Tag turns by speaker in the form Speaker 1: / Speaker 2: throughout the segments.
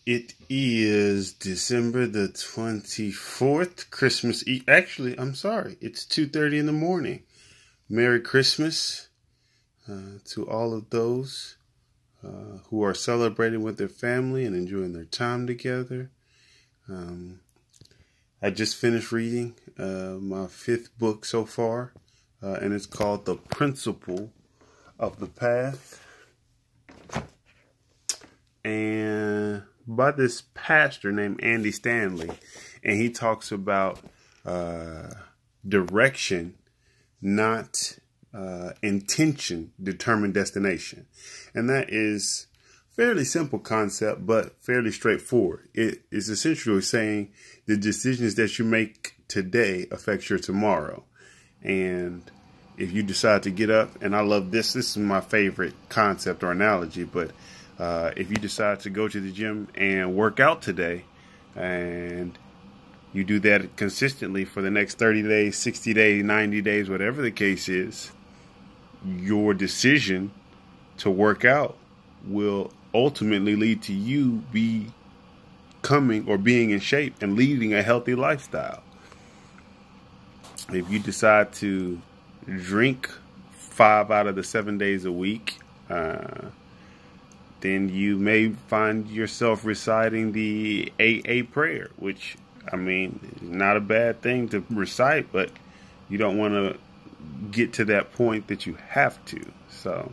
Speaker 1: It is December the 24th, Christmas Eve. Actually, I'm sorry. It's 2:30 in the morning. Merry Christmas to all of those who are celebrating with their family and enjoying their time together. I just finished reading my fifth book so far, and it's called The Principle of the Path. And by this pastor named Andy Stanley, and he talks about direction, not intention, determine destination. And that is fairly simple concept, but fairly straightforward. It is essentially saying the decisions that you make today affects your tomorrow. And if you decide to get up, and I love this is my favorite concept or analogy, but if you decide to go to the gym and work out today, and you do that consistently for the next 30 days, 60 days, 90 days, whatever the case is, your decision to work out will ultimately lead to you becoming or being in shape and leading a healthy lifestyle. If you decide to drink 5 out of the 7 days a week, then you may find yourself reciting the AA prayer, which, I mean, is not a bad thing to recite, but you don't want to get to that point that you have to. So,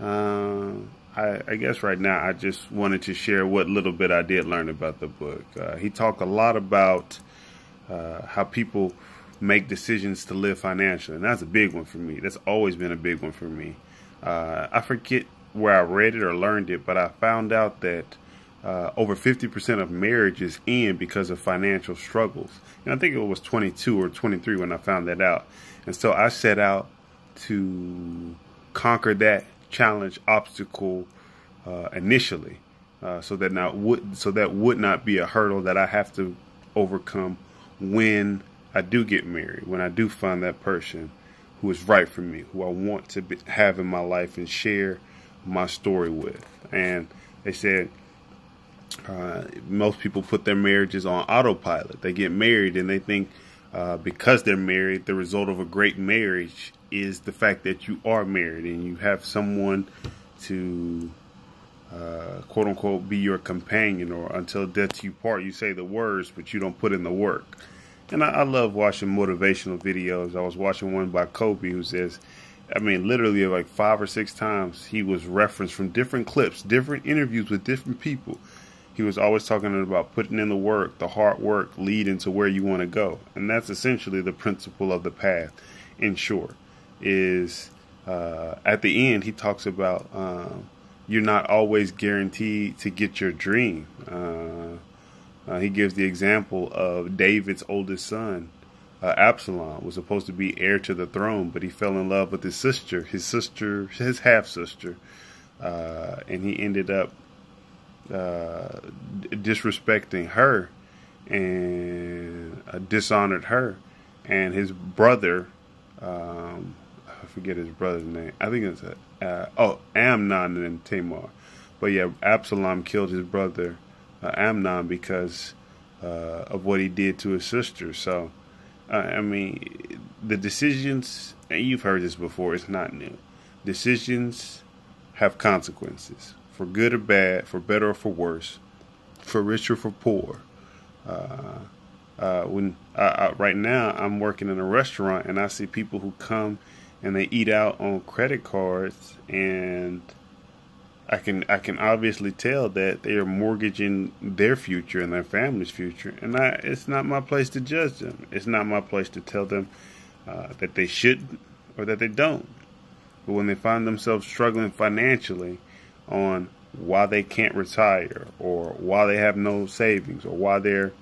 Speaker 1: I guess right now I just wanted to share what little bit I did learn about the book. He talked a lot about how people make decisions to live financially, and that's a big one for me. That's always been a big one for me. I forget where I read it or learned it, but I found out that over 50% of marriages end because of financial struggles. And I think it was 22 or 23 when I found that out. And so I set out to conquer that challenge, obstacle initially, so that would not be a hurdle that I have to overcome when I do get married, when I do find that person who is right for me, who I want to have in my life and share my story with. And they said most people put their marriages on autopilot. They get married and they think because they're married, the result of a great marriage is the fact that you are married and you have someone to quote unquote be your companion, or until death you part. You say the words, but you don't put in the work. And I love watching motivational videos. I was watching one by Kobe who says, I mean, literally like 5 or 6 times he was referenced from different clips, different interviews with different people. He was always talking about putting in the work, the hard work, leading to where you want to go. And that's essentially the principle of the path. In short, is at the end, he talks about you're not always guaranteed to get your dream. He gives the example of David's oldest son, Absalom, was supposed to be heir to the throne, but he fell in love with his half sister, and he ended up disrespecting her and dishonored her. And his brother, I forget his brother's name. I think it's Amnon and Tamar. But yeah, Absalom killed his brother Amnon because of what he did to his sister. So, I mean, the decisions, and you've heard this before, it's not new. Decisions have consequences, for good or bad, for better or for worse, for rich or for poor. Right now I'm working in a restaurant and I see people who come and they eat out on credit cards, and I can obviously tell that they are mortgaging their future and their family's future, and it's not my place to judge them. It's not my place to tell them that they shouldn't or that they don't. But when they find themselves struggling financially on why they can't retire, or why they have no savings, or why they're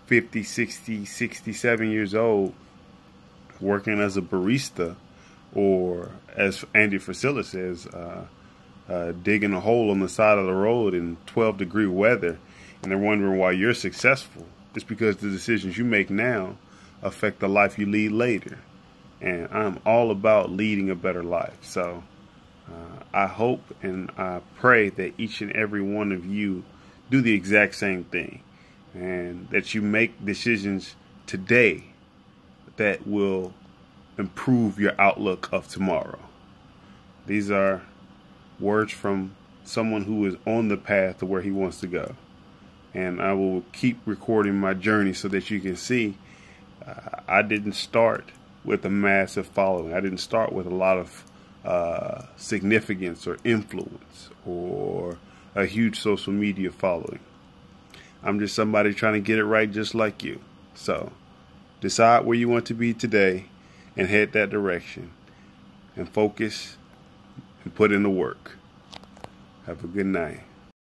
Speaker 1: 50, 60, 67 years old working as a barista, or as Andy Frisella says, digging a hole on the side of the road in 12-degree weather, and they're wondering why you're successful. It's because the decisions you make now affect the life you lead later. And I'm all about leading a better life. So I hope and I pray that each and every one of you do the exact same thing, and that you make decisions today that will improve your outlook of tomorrow. These are words from someone who is on the path to where he wants to go. And I will keep recording my journey so that you can see I didn't start with a massive following. I didn't start with a lot of significance or influence or a huge social media following. I'm just somebody trying to get it right just like you. So decide where you want to be today and head that direction, and focus and put in the work. Have a good night.